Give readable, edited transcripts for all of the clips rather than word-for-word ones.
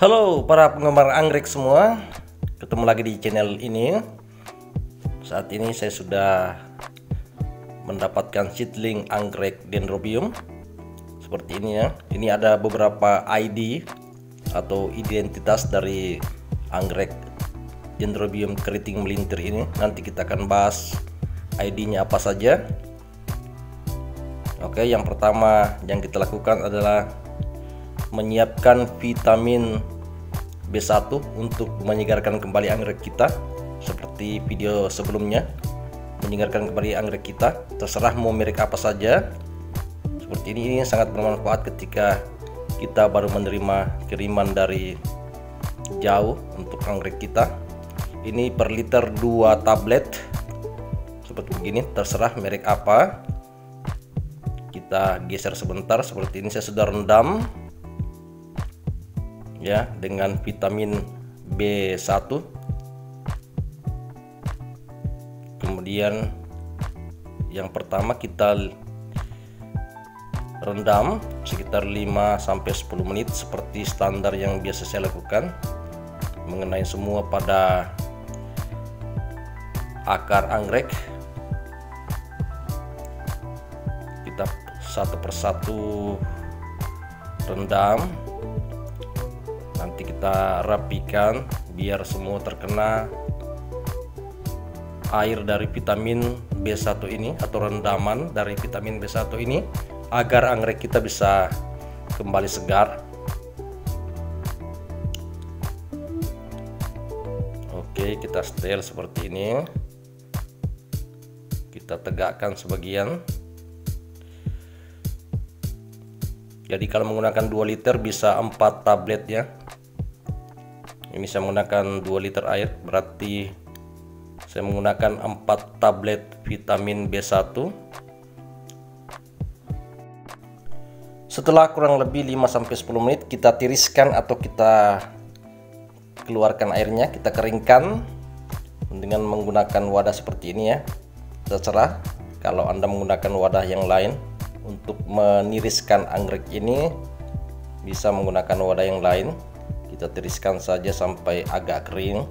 Halo para penggemar anggrek semua, ketemu lagi di channel ini. Saat ini saya sudah mendapatkan seedling anggrek Dendrobium seperti ini ya. Ini ada beberapa ID atau identitas dari anggrek Dendrobium keriting melintir ini. Nanti kita akan bahas ID-nya apa saja. Oke, yang pertama yang kita lakukan adalah menyiapkan vitamin B1 untuk menyegarkan kembali anggrek kita. Seperti video sebelumnya, menyegarkan kembali anggrek kita, terserah mau merek apa saja. Seperti ini sangat bermanfaat ketika kita baru menerima kiriman dari jauh untuk anggrek kita. Ini per liter 2 tablet seperti begini, terserah merek apa. Kita geser sebentar. Seperti ini saya sudah rendam ya dengan vitamin B1. Kemudian yang pertama kita rendam sekitar 5-10 menit seperti standar yang biasa saya lakukan, mengenai semua pada akar anggrek. Kita satu persatu rendam, nanti kita rapikan biar semua terkena air dari vitamin B1 ini atau rendaman dari vitamin B1 ini, agar anggrek kita bisa kembali segar. Oke, kita setel seperti ini. Kita tegakkan sebagian. Jadi kalau menggunakan 2 liter bisa 4 tablet ya. Ini saya menggunakan 2 liter air, berarti saya menggunakan 4 tablet vitamin B1. Setelah kurang lebih 5-10 menit kita tiriskan atau kita keluarkan airnya, kita keringkan dengan menggunakan wadah seperti ini ya. Terserah kalau Anda menggunakan wadah yang lain. Untuk meniriskan anggrek ini bisa menggunakan wadah yang lain. Kita tiriskan saja sampai agak kering,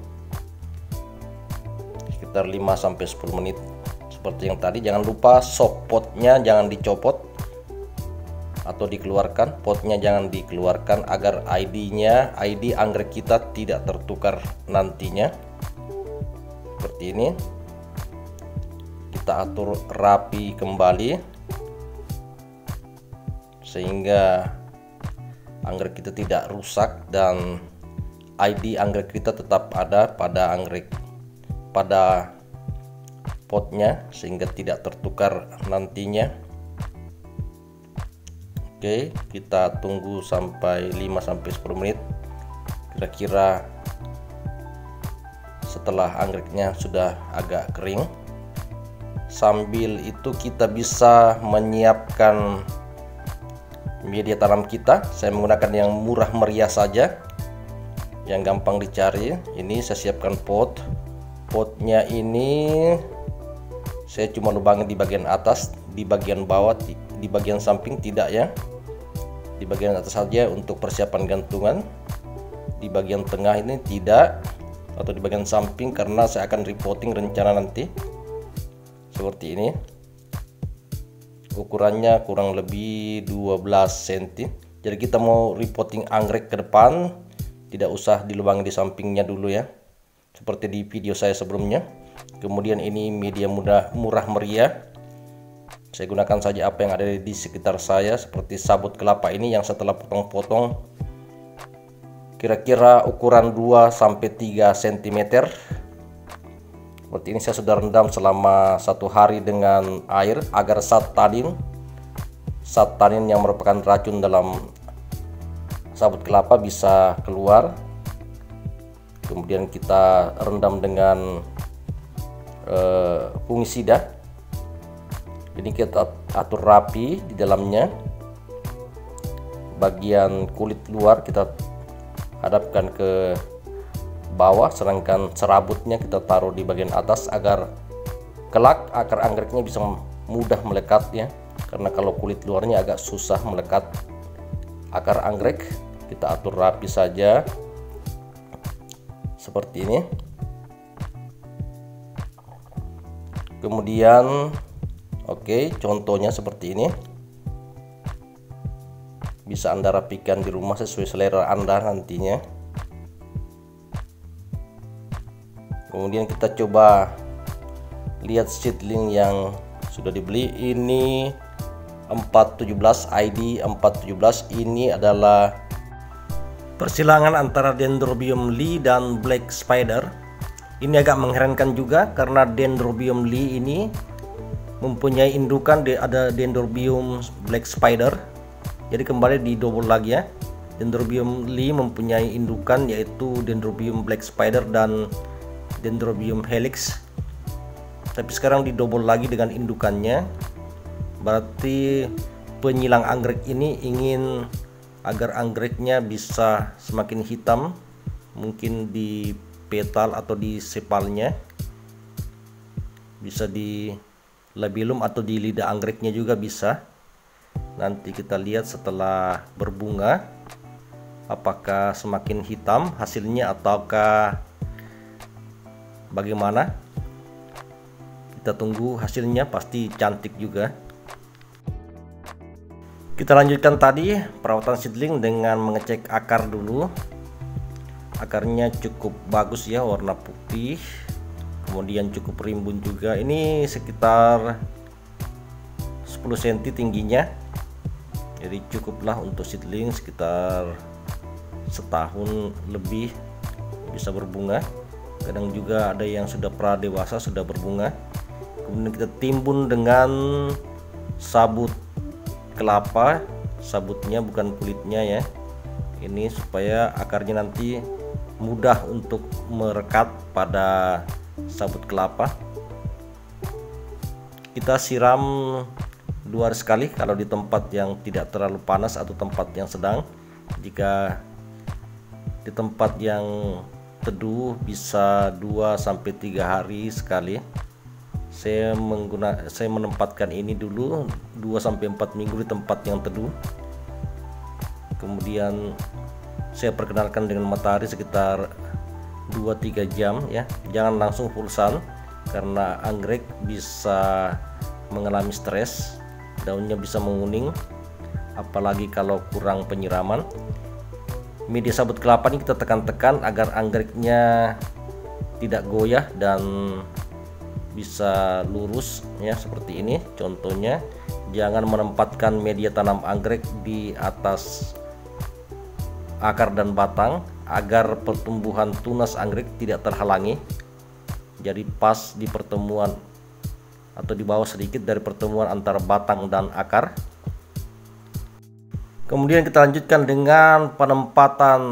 sekitar 5-10 menit seperti yang tadi. Jangan lupa sok potnya jangan dicopot atau dikeluarkan, potnya jangan dikeluarkan agar ID anggrek kita tidak tertukar nantinya. Seperti ini kita atur rapi kembali sehingga anggrek kita tidak rusak dan ID anggrek kita tetap ada pada potnya sehingga tidak tertukar nantinya. Oke, kita tunggu sampai 5-10 menit kira-kira setelah anggreknya sudah agak kering. Sambil itu kita bisa menyiapkan media tanam kita. Saya menggunakan yang murah meriah saja, yang gampang dicari. Ini saya siapkan potnya ini saya cuma lubangi di bagian atas, di bagian bawah, di bagian samping tidak ya. Di bagian atas saja untuk persiapan gantungan. Di bagian tengah ini tidak, atau di bagian samping karena saya akan repotting rencana nanti. Seperti ini. Ukurannya kurang lebih 12 cm. Jadi kita mau repotting anggrek ke depan, tidak usah dilubangi di sampingnya dulu ya, seperti di video saya sebelumnya. Kemudian ini media murah meriah. Saya gunakan saja apa yang ada di sekitar saya, seperti sabut kelapa ini yang setelah potong-potong kira-kira ukuran 2-3 cm. Seperti ini saya sudah rendam selama 1 hari dengan air agar zat tanin yang merupakan racun dalam sabut kelapa bisa keluar. Kemudian kita rendam dengan fungisida. Ini kita atur rapi di dalamnya. Bagian kulit luar kita hadapkan ke bawah, sedangkan serabutnya kita taruh di bagian atas agar kelak akar anggreknya bisa mudah melekat ya. Karena kalau kulit luarnya agak susah melekat akar anggrek, Kita atur rapi saja seperti ini. Kemudian contohnya seperti ini. Bisa Anda rapikan di rumah sesuai selera Anda nantinya. Kemudian kita coba lihat seedling yang sudah dibeli. Ini 417 ID 417. Ini adalah persilangan antara Dendrobium Lee dan Black Spider. Ini agak mengherankan juga karena Dendrobium Lee ini mempunyai indukan, ada Dendrobium Black Spider. Jadi kembali di double lagi ya. Dendrobium Lee mempunyai indukan yaitu Dendrobium Black Spider dan Dendrobium Helix. Tapi sekarang di double lagi dengan indukannya. Berarti penyilang anggrek ini ingin agar anggreknya bisa semakin hitam, mungkin di petal atau di sepalnya, bisa di labellum atau di lidah anggreknya juga bisa. Nanti kita lihat setelah berbunga apakah semakin hitam hasilnya ataukah bagaimana. Kita tunggu hasilnya, pasti cantik juga. Kita lanjutkan tadi perawatan seedling dengan mengecek akar dulu. Akarnya cukup bagus ya, warna putih, kemudian cukup rimbun juga. Ini sekitar 10 cm tingginya, jadi cukuplah untuk seedling sekitar setahun lebih bisa berbunga. Kadang juga ada yang sudah pradewasa sudah berbunga. Kemudian kita timbun dengan sabut kelapa, sabutnya bukan kulitnya ya. Ini supaya akarnya nanti mudah untuk merekat pada sabut kelapa. Kita siram 2 hari sekali kalau di tempat yang tidak terlalu panas atau tempat yang sedang. Jika di tempat yang teduh bisa 2-3 hari sekali. Saya menempatkan ini dulu 2-4 minggu di tempat yang teduh. Kemudian saya perkenalkan dengan matahari sekitar 2-3 jam ya. Jangan langsung full sun karena anggrek bisa mengalami stres, daunnya bisa menguning, apalagi kalau kurang penyiraman. Media sabut kelapa ini kita tekan-tekan agar anggreknya tidak goyah dan bisa lurus ya, seperti ini contohnya. Jangan menempatkan media tanam anggrek di atas akar dan batang agar pertumbuhan tunas anggrek tidak terhalangi. Jadi pas di pertemuan atau di bawah sedikit dari pertemuan antara batang dan akar. Kemudian kita lanjutkan dengan penempatan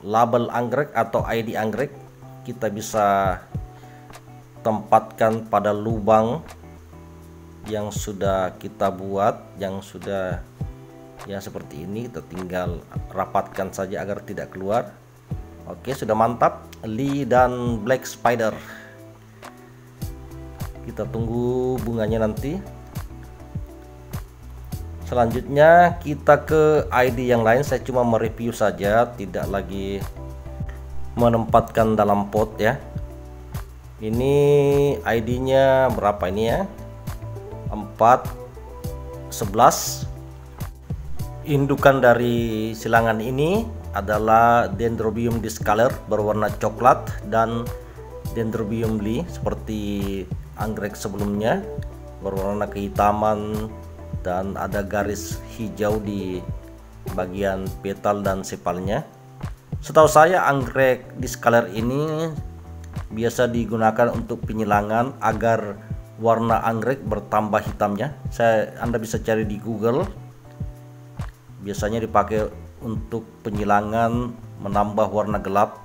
label anggrek atau ID anggrek. Kita bisa tempatkan pada lubang yang sudah kita buat, yang sudah ya seperti ini. Kita tinggal rapatkan saja agar tidak keluar. Oke, sudah mantap Lee dan Black Spider. Kita tunggu bunganya nanti. Selanjutnya kita ke ID yang lain. Saya cuma mereview saja, tidak lagi menempatkan dalam pot ya. Ini ID-nya berapa ini ya? 411. Indukan dari silangan ini adalah Dendrobium discolor berwarna coklat dan Dendrobium Lee seperti anggrek sebelumnya berwarna kehitaman dan ada garis hijau di bagian petal dan sepalnya. Setahu saya anggrek discolor ini biasa digunakan untuk penyilangan agar warna anggrek bertambah hitamnya. Anda bisa cari di Google. Biasanya dipakai untuk penyilangan menambah warna gelap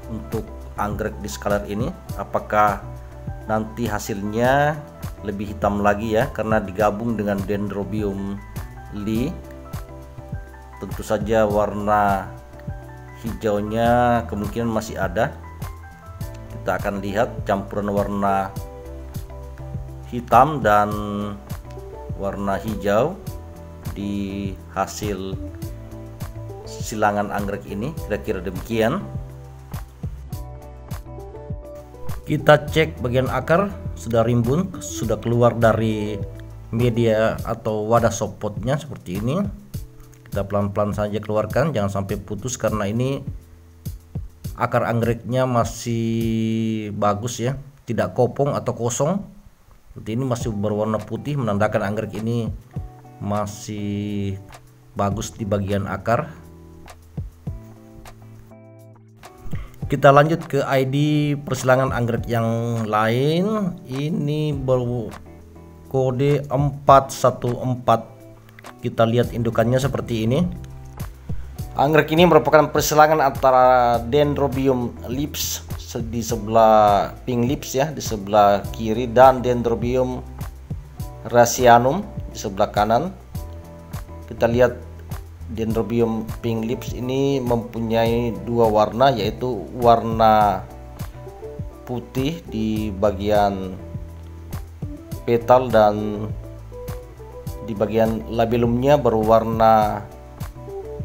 untuk anggrek discolor ini. Apakah nanti hasilnya lebih hitam lagi ya karena digabung dengan Dendrobium Lee? Tentu saja warna hijaunya kemungkinan masih ada. Kita akan lihat campuran warna hitam dan warna hijau di hasil silangan anggrek ini, kira-kira demikian. Kita cek bagian akar sudah rimbun, sudah keluar dari media atau wadah sopotnya seperti ini. Kita pelan-pelan saja keluarkan, jangan sampai putus karena ini akar anggreknya masih bagus ya, tidak kopong atau kosong. Seperti ini masih berwarna putih, menandakan anggrek ini masih bagus di bagian akar. Kita lanjut ke ID persilangan anggrek yang lain. Ini berkode 414. Kita lihat indukannya seperti ini. Anggrek ini merupakan persilangan antara Dendrobium lips di sebelah pink lips ya, di sebelah kiri, dan Dendrobium raceanum di sebelah kanan. Kita lihat Dendrobium pink lips ini mempunyai dua warna, yaitu warna putih di bagian petal dan di bagian labellumnya berwarna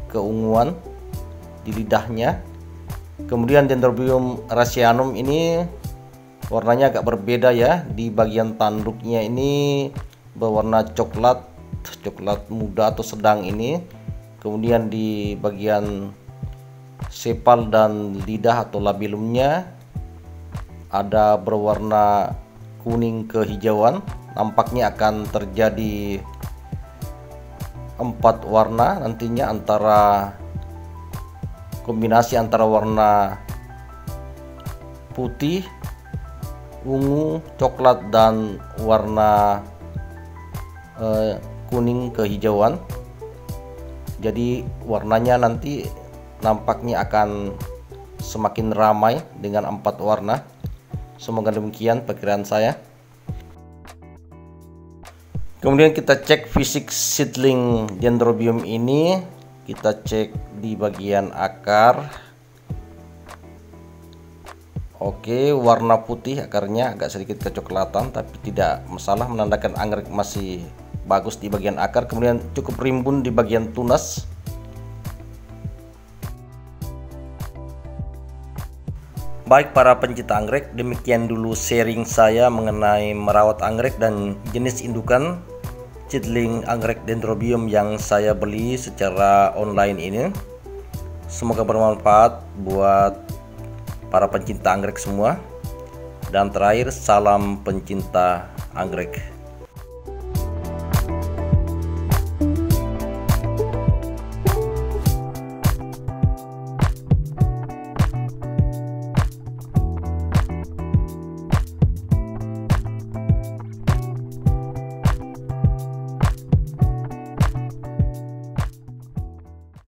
keunguan di lidahnya. Kemudian Dendrobium raceanum ini warnanya agak berbeda ya, di bagian tanduknya ini berwarna coklat muda atau sedang ini. Kemudian di bagian sepal dan lidah atau labellumnya ada berwarna kuning kehijauan. Nampaknya akan terjadi 4 warna nantinya, kombinasi antara warna putih, ungu, coklat, dan warna kuning kehijauan. Jadi warnanya nanti nampaknya akan semakin ramai dengan 4 warna. Semoga demikian perkiraan saya. Kemudian kita cek fisik seedling Dendrobium ini. Kita cek di bagian akar. Oke, warna putih akarnya, agak sedikit kecoklatan tapi tidak masalah, menandakan anggrek masih bagus di bagian akar. Kemudian cukup rimbun di bagian tunas. Baik para pencinta anggrek, demikian dulu sharing saya mengenai merawat anggrek dan jenis indukan seedling anggrek Dendrobium yang saya beli secara online ini. Semoga bermanfaat buat para pencinta anggrek semua. Dan terakhir, salam pencinta anggrek.